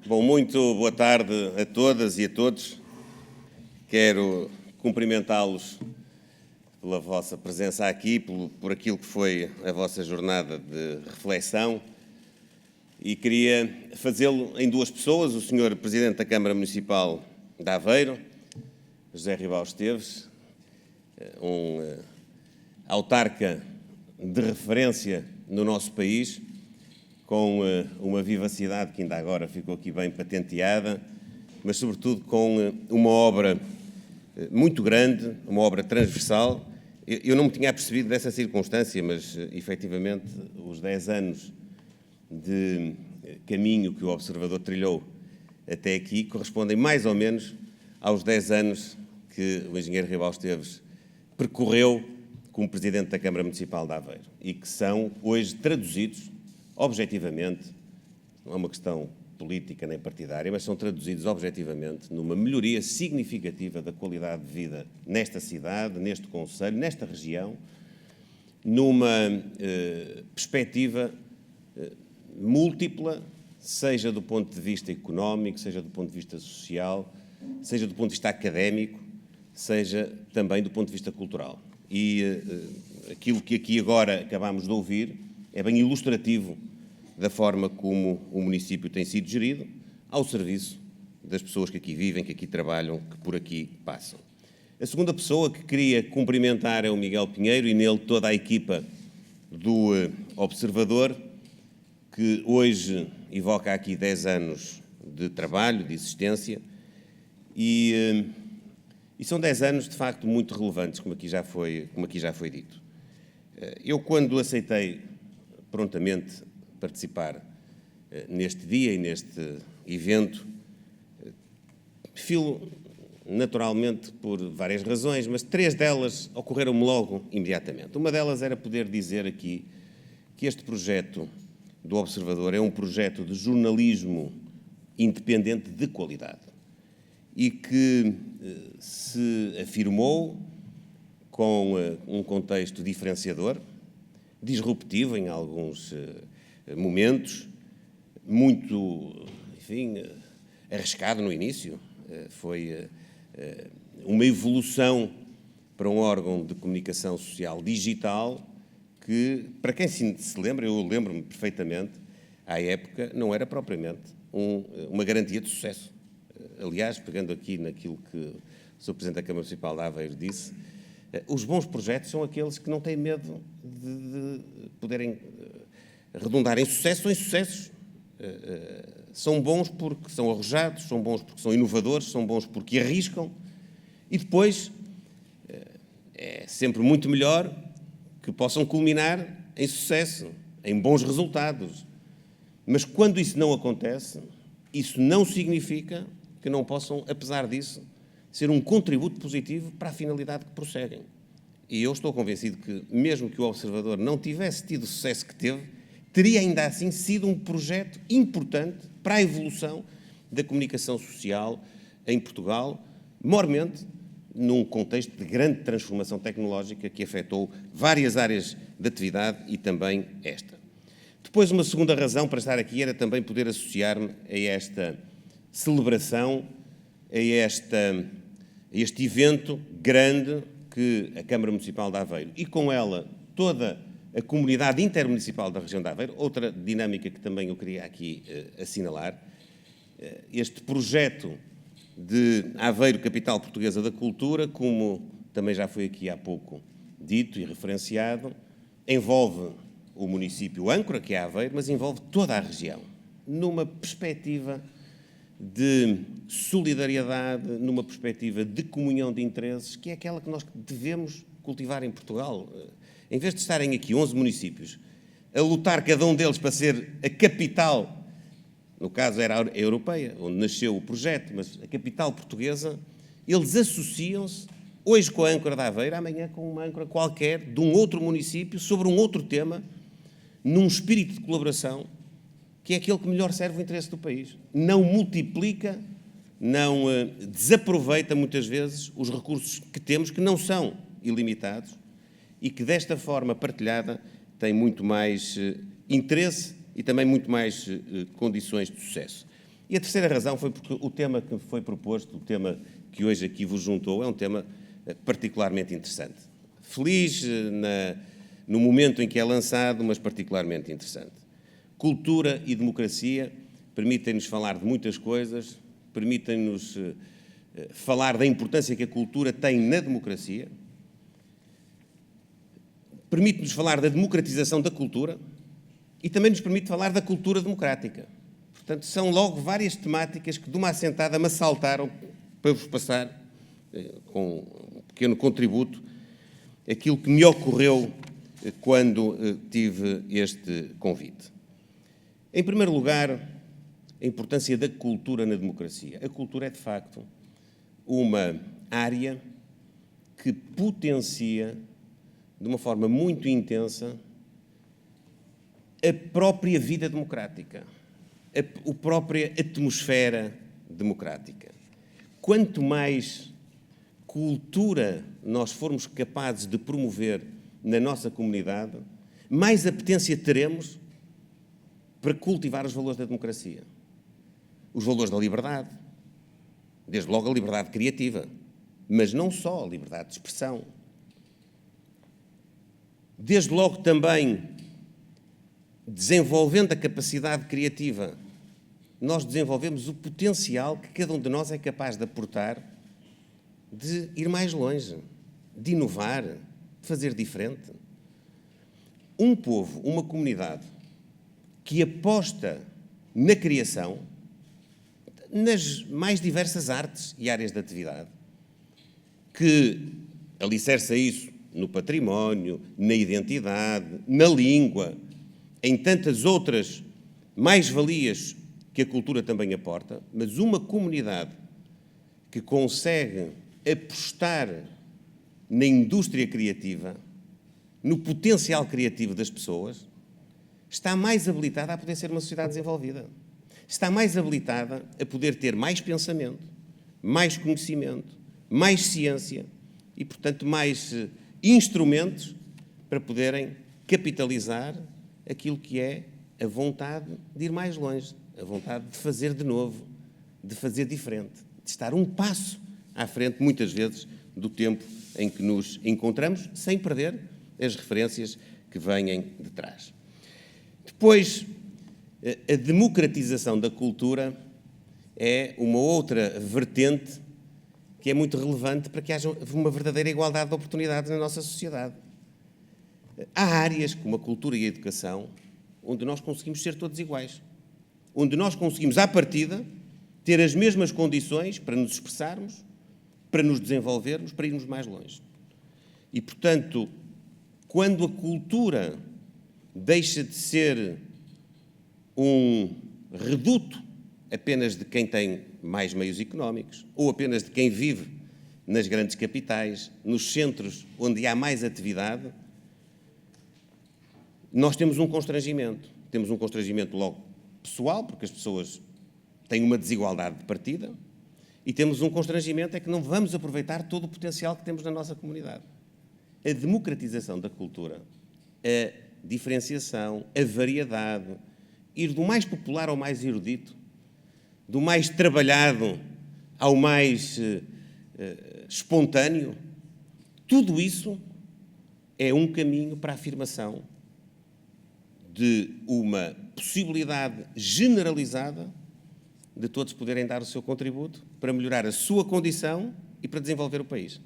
Bom, muito boa tarde a todas e a todos. Quero cumprimentá-los pela vossa presença aqui, por aquilo que foi a vossa jornada de reflexão e queria fazê-lo em duas pessoas, o Sr. Presidente da Câmara Municipal de Aveiro, José Ribal Esteves, um autarca de referência no nosso país, com uma vivacidade que ainda agora ficou aqui bem patenteada, mas sobretudo com uma obra muito grande, uma obra transversal. Eu não me tinha apercebido dessa circunstância, mas efetivamente os 10 anos de caminho que o Observador trilhou até aqui correspondem mais ou menos aos 10 anos que o engenheiro Ribal Esteves percorreu como Presidente da Câmara Municipal de Aveiro e que são hoje traduzidos objetivamente, não é uma questão política nem partidária, mas são traduzidos objetivamente numa melhoria significativa da qualidade de vida nesta cidade, neste concelho, nesta região, numa perspectiva múltipla, seja do ponto de vista económico, seja do ponto de vista social, seja do ponto de vista académico, seja também do ponto de vista cultural. E aquilo que aqui agora acabámos de ouvir é bem ilustrativo da forma como o município tem sido gerido, ao serviço das pessoas que aqui vivem, que aqui trabalham, que por aqui passam. A segunda pessoa que queria cumprimentar é o Miguel Pinheiro e nele toda a equipa do Observador, que hoje evoca aqui 10 anos de trabalho, de existência, e são 10 anos, de facto, muito relevantes, como aqui já foi dito. Eu, quando aceitei prontamente participar neste dia e neste evento, filo naturalmente por várias razões, mas 3 delas ocorreram-me logo imediatamente. Uma delas era poder dizer aqui que este projeto do Observador é um projeto de jornalismo independente de qualidade e que se afirmou com um contexto diferenciador, disruptivo em alguns momentos, muito, enfim, arriscado no início. Foi uma evolução para um órgão de comunicação social digital que, para quem se lembra, eu lembro-me perfeitamente, à época, não era propriamente uma garantia de sucesso. Aliás, pegando aqui naquilo que o Sr. Presidente da Câmara Municipal de Aveiro disse, os bons projetos são aqueles que não têm medo de poderem redundar em sucesso ou insucessos. São bons porque são arrojados, são bons porque são inovadores, são bons porque arriscam e depois é sempre muito melhor que possam culminar em sucesso, em bons resultados. Mas quando isso não acontece, isso não significa que não possam, apesar disso, ser um contributo positivo para a finalidade que prosseguem. E eu estou convencido que, mesmo que o Observador não tivesse tido o sucesso que teve, teria ainda assim sido um projeto importante para a evolução da comunicação social em Portugal, mormente num contexto de grande transformação tecnológica que afetou várias áreas de atividade e também esta. Depois, uma segunda razão para estar aqui era também poder associar-me a esta celebração, a este evento grande que a Câmara Municipal de Aveiro e com ela toda a comunidade intermunicipal da região de Aveiro, outra dinâmica que também eu queria aqui assinalar, este projeto de Aveiro, capital portuguesa da cultura, como também já foi aqui há pouco dito e referenciado, envolve o município âncora, que é Aveiro, mas envolve toda a região, numa perspectiva de solidariedade, numa perspectiva de comunhão de interesses, que é aquela que nós devemos cultivar em Portugal. Em vez de estarem aqui 11 municípios a lutar cada um deles para ser a capital, no caso era a europeia, onde nasceu o projeto, mas a capital portuguesa, eles associam-se hoje com a âncora de Aveiro, amanhã com uma âncora qualquer de um outro município, sobre um outro tema, num espírito de colaboração, que é aquele que melhor serve o interesse do país. Não multiplica, não desaproveita muitas vezes os recursos que temos, que não são ilimitados, e que desta forma partilhada tem muito mais interesse e também muito mais condições de sucesso. E a terceira razão foi porque o tema que foi proposto, o tema que hoje aqui vos juntou, é um tema particularmente interessante. Feliz no momento em que é lançado, mas particularmente interessante. Cultura e democracia permitem-nos falar de muitas coisas, permitem-nos falar da importância que a cultura tem na democracia, permite-nos falar da democratização da cultura e também nos permite falar da cultura democrática. Portanto, são logo várias temáticas que de uma assentada me assaltaram para vos passar, com um pequeno contributo, aquilo que me ocorreu quando tive este convite. Em primeiro lugar, a importância da cultura na democracia. A cultura é, de facto, uma área que potencia, de uma forma muito intensa, a própria vida democrática, a própria atmosfera democrática. Quanto mais cultura nós formos capazes de promover na nossa comunidade, mais apetência teremos para cultivar os valores da democracia. Os valores da liberdade, desde logo a liberdade criativa, mas não só a liberdade de expressão. Desde logo também, desenvolvendo a capacidade criativa, nós desenvolvemos o potencial que cada um de nós é capaz de aportar, de ir mais longe, de inovar, de fazer diferente. Um povo, uma comunidade que aposta na criação, nas mais diversas artes e áreas de atividade, que alicerça isso no património, na identidade, na língua, em tantas outras mais-valias que a cultura também aporta, mas uma comunidade que consegue apostar na indústria criativa, no potencial criativo das pessoas, está mais habilitada a poder ser uma sociedade desenvolvida. Está mais habilitada a poder ter mais pensamento, mais conhecimento, mais ciência e, portanto, mais instrumentos para poderem capitalizar aquilo que é a vontade de ir mais longe, a vontade de fazer de novo, de fazer diferente, de estar um passo à frente, muitas vezes, do tempo em que nos encontramos, sem perder as referências que vêm de trás. Depois, a democratização da cultura é uma outra vertente que é muito relevante para que haja uma verdadeira igualdade de oportunidades na nossa sociedade. Há áreas, como a cultura e a educação, onde nós conseguimos ser todos iguais, onde nós conseguimos, à partida, ter as mesmas condições para nos expressarmos, para nos desenvolvermos, para irmos mais longe. E, portanto, quando a cultura deixa de ser um reduto apenas de quem tem mais meios económicos ou apenas de quem vive nas grandes capitais, nos centros onde há mais atividade, nós temos um constrangimento. Temos um constrangimento logo pessoal, porque as pessoas têm uma desigualdade de partida, e temos um constrangimento, é que não vamos aproveitar todo o potencial que temos na nossa comunidade. A democratização da cultura, a diferenciação, a variedade, ir do mais popular ao mais erudito, do mais trabalhado ao mais espontâneo, tudo isso é um caminho para a afirmação de uma possibilidade generalizada de todos poderem dar o seu contributo para melhorar a sua condição e para desenvolver o país.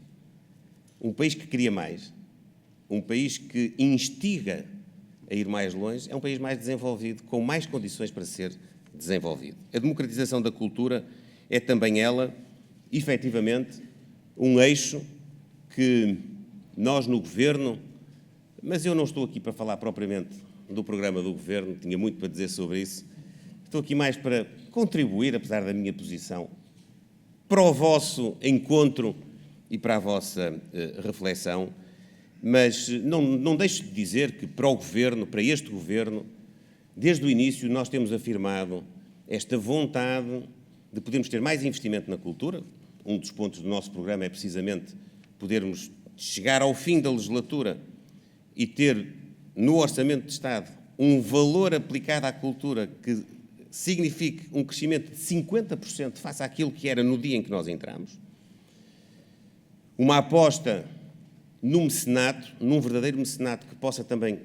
Um país que cria mais, um país que instiga a ir mais longe, é um país mais desenvolvido, com mais condições para ser desenvolvido. A democratização da cultura é também ela, efetivamente, um eixo que nós no Governo, mas eu não estou aqui para falar propriamente do programa do Governo, tinha muito para dizer sobre isso, estou aqui mais para contribuir, apesar da minha posição, para o vosso encontro e para a vossa reflexão, mas não deixo de dizer que para o Governo, para este Governo, desde o início nós temos afirmado esta vontade de podermos ter mais investimento na cultura. Um dos pontos do nosso programa é precisamente podermos chegar ao fim da legislatura e ter no Orçamento de Estado um valor aplicado à cultura que signifique um crescimento de 50% face àquilo que era no dia em que nós entramos. Uma aposta num mecenato, num verdadeiro mecenato que possa também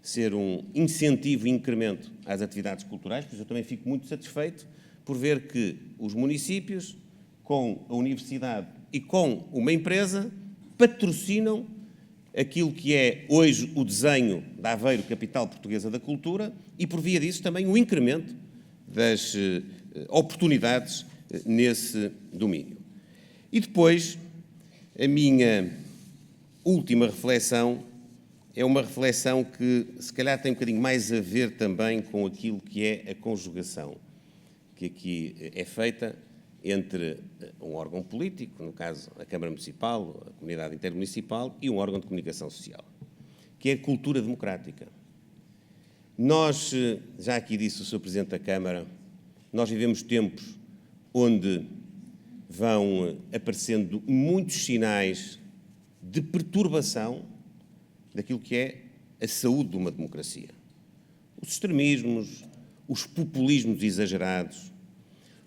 ser um incentivo e incremento às atividades culturais, por isso eu também fico muito satisfeito por ver que os municípios, com a universidade e com uma empresa, patrocinam aquilo que é hoje o desenho da Aveiro Capital Portuguesa da Cultura e, por via disso, também o incremento das oportunidades nesse domínio. E depois, a minha última reflexão é uma reflexão que, se calhar, tem um bocadinho mais a ver também com aquilo que é a conjugação que aqui é feita entre um órgão político, no caso a Câmara Municipal, a Comunidade Intermunicipal, e um órgão de comunicação social, que é a cultura democrática. Nós, já aqui disse o Sr. Presidente da Câmara, nós vivemos tempos onde vão aparecendo muitos sinais de perturbação daquilo que é a saúde de uma democracia. Os extremismos, os populismos exagerados,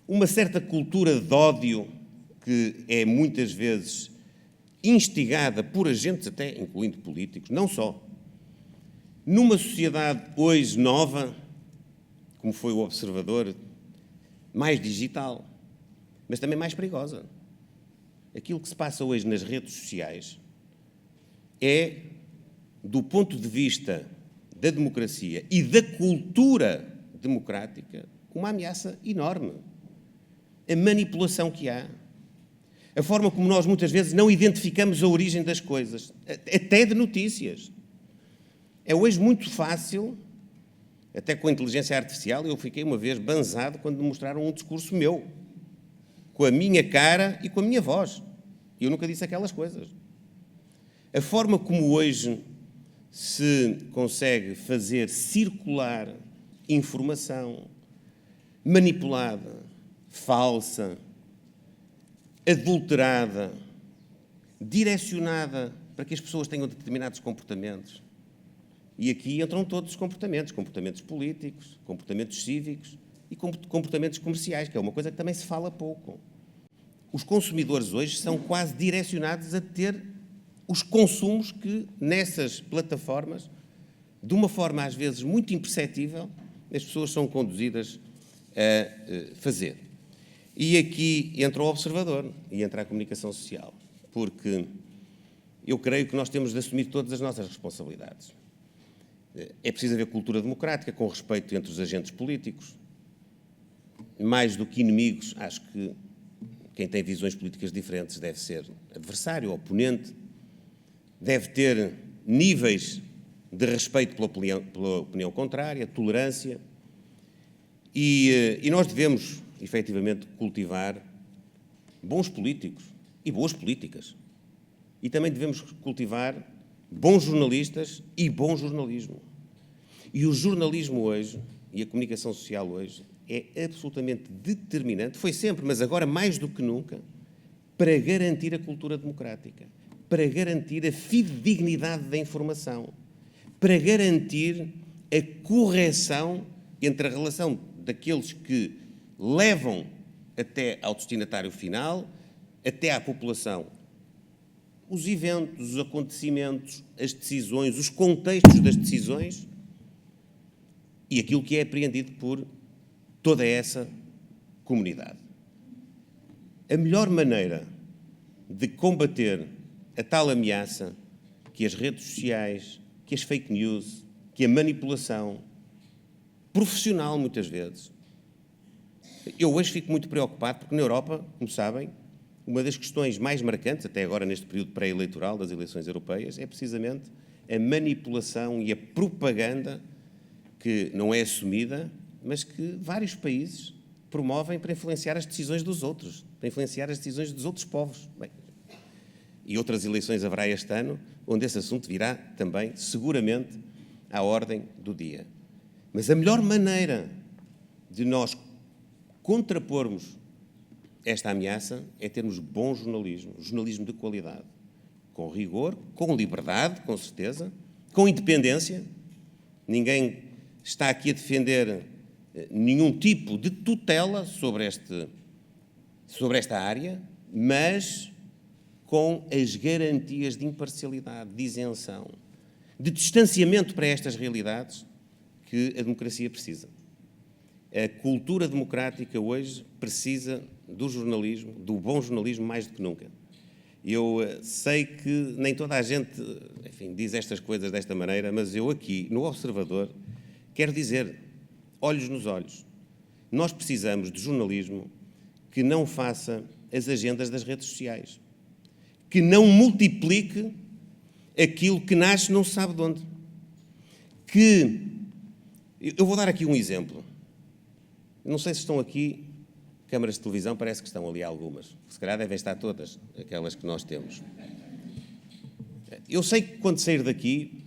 uma certa cultura de ódio que é muitas vezes instigada por agentes até, incluindo políticos, não só. Numa sociedade hoje nova, como foi o Observador, mais digital, mas também mais perigosa. Aquilo que se passa hoje nas redes sociais é, do ponto de vista da democracia e da cultura democrática, uma ameaça enorme. A manipulação que há, a forma como nós muitas vezes não identificamos a origem das coisas, até de notícias. É hoje muito fácil, até com a inteligência artificial, eu fiquei uma vez banzado quando me mostraram um discurso meu, com a minha cara e com a minha voz. E eu nunca disse aquelas coisas. A forma como hoje se consegue fazer circular informação manipulada, falsa, adulterada, direcionada para que as pessoas tenham determinados comportamentos. E aqui entram todos os comportamentos, comportamentos políticos, comportamentos cívicos e comportamentos comerciais, que é uma coisa que também se fala pouco. Os consumidores hoje são quase direcionados a ter os consumos que nessas plataformas, de uma forma às vezes muito imperceptível, as pessoas são conduzidas a fazer. E aqui entra o Observador e entra a comunicação social, porque eu creio que nós temos de assumir todas as nossas responsabilidades. É preciso haver cultura democrática, com respeito entre os agentes políticos. Mais do que inimigos, acho que quem tem visões políticas diferentes deve ser adversário, oponente, deve ter níveis de respeito pela opinião contrária, tolerância, e nós devemos, efetivamente, cultivar bons políticos e boas políticas. E também devemos cultivar bons jornalistas e bom jornalismo. E o jornalismo hoje, e a comunicação social hoje, é absolutamente determinante, foi sempre, mas agora mais do que nunca, para garantir a cultura democrática, para garantir a fidedignidade da informação, para garantir a correção entre a relação daqueles que levam até ao destinatário final, até à população, os eventos, os acontecimentos, as decisões, os contextos das decisões e aquilo que é apreendido por toda essa comunidade. A melhor maneira de combater a tal ameaça que as redes sociais, que as fake news, que a manipulação profissional, muitas vezes. Eu hoje fico muito preocupado porque na Europa, como sabem, uma das questões mais marcantes, até agora neste período pré-eleitoral das eleições europeias, é precisamente a manipulação e a propaganda que não é assumida, mas que vários países promovem para influenciar as decisões dos outros, para influenciar as decisões dos outros povos. Bem, e outras eleições haverá este ano, onde esse assunto virá também, seguramente, à ordem do dia. Mas a melhor maneira de nós contrapormos esta ameaça é termos bom jornalismo, jornalismo de qualidade, com rigor, com liberdade, com certeza, com independência. Ninguém está aqui a defender nenhum tipo de tutela sobre esta área, mas com as garantias de imparcialidade, de isenção, de distanciamento para estas realidades que a democracia precisa. A cultura democrática hoje precisa do jornalismo, do bom jornalismo, mais do que nunca. Eu sei que nem toda a gente, enfim, diz estas coisas desta maneira, mas eu aqui, no Observador, quero dizer, olhos nos olhos, nós precisamos de jornalismo que não faça as agendas das redes sociais, que não multiplique aquilo que nasce não se sabe de onde. Eu vou dar aqui um exemplo. Não sei se estão aqui câmaras de televisão, parece que estão ali algumas. Se calhar devem estar todas, aquelas que nós temos. Eu sei que quando sair daqui,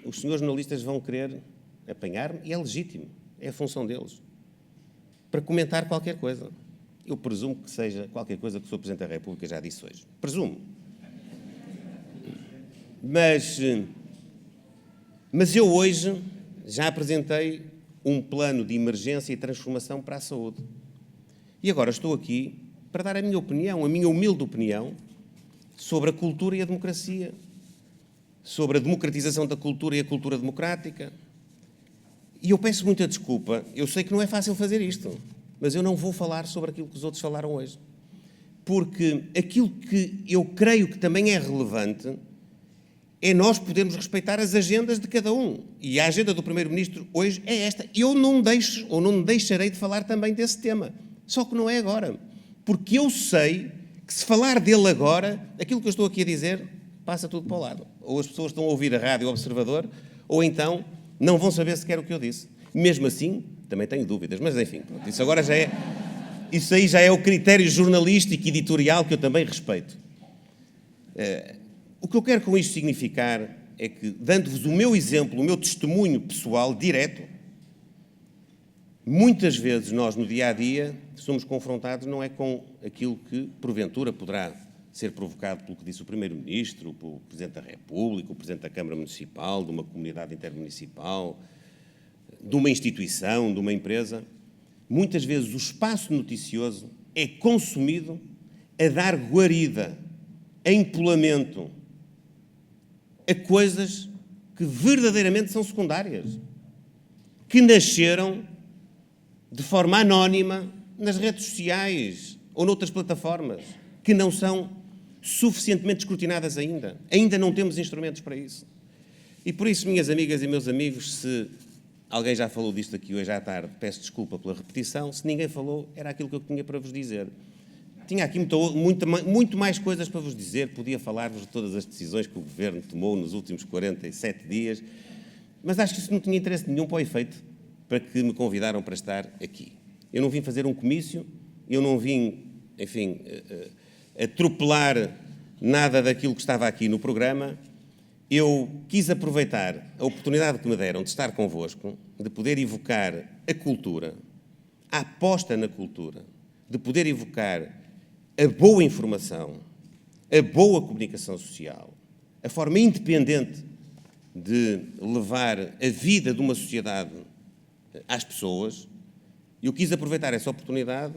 os senhores jornalistas vão querer apanhar-me, e é legítimo, é a função deles, para comentar qualquer coisa. Eu presumo que seja qualquer coisa que o Sr. Presidente da República já disse hoje. Presumo. Mas eu hoje já apresentei um plano de emergência e transformação para a saúde. E agora estou aqui para dar a minha opinião, a minha humilde opinião, sobre a cultura e a democracia, sobre a democratização da cultura e a cultura democrática. E eu peço muita desculpa, eu sei que não é fácil fazer isto, mas eu não vou falar sobre aquilo que os outros falaram hoje. Porque aquilo que eu creio que também é relevante é nós podermos respeitar as agendas de cada um. E a agenda do Primeiro-Ministro hoje é esta. Eu não deixo, ou não deixarei de falar também desse tema. Só que não é agora. Porque eu sei que se falar dele agora, aquilo que eu estou aqui a dizer passa tudo para o lado. Ou as pessoas estão a ouvir a Rádio Observador, ou então não vão saber sequer o que eu disse. Mesmo assim, também tenho dúvidas, mas enfim, isso agora já é... Isso aí já é o critério jornalístico e editorial que eu também respeito. O que eu quero com isto significar é que, dando-vos o meu exemplo, o meu testemunho pessoal, direto, muitas vezes nós, no dia-a-dia, somos confrontados não é com aquilo que, porventura, poderá ser provocado pelo que disse o Primeiro-Ministro, pelo Presidente da República, o Presidente da Câmara Municipal, de uma comunidade intermunicipal, de uma instituição, de uma empresa. Muitas vezes o espaço noticioso é consumido a dar guarida, a empolamento, a coisas que verdadeiramente são secundárias, que nasceram de forma anónima nas redes sociais ou noutras plataformas, que não são suficientemente escrutinadas ainda. Ainda não temos instrumentos para isso. E por isso, minhas amigas e meus amigos, se alguém já falou disto aqui hoje à tarde, peço desculpa pela repetição, se ninguém falou, era aquilo que eu tinha para vos dizer. Tinha aqui muito mais coisas para vos dizer, podia falar-vos de todas as decisões que o Governo tomou nos últimos 47 dias, mas acho que isso não tinha interesse nenhum para o efeito para que me convidaram para estar aqui. Eu não vim fazer um comício, eu não vim, enfim, atropelar nada daquilo que estava aqui no programa. Eu quis aproveitar a oportunidade que me deram de estar convosco, de poder evocar a cultura, a aposta na cultura, de poder evocar a boa informação, a boa comunicação social, a forma independente de levar a vida de uma sociedade às pessoas. Eu quis aproveitar essa oportunidade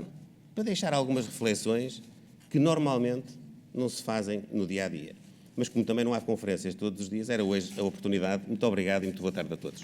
para deixar algumas reflexões que normalmente não se fazem no dia-a-dia. Mas como também não há conferências todos os dias, era hoje a oportunidade. Muito obrigado e muito boa tarde a todos.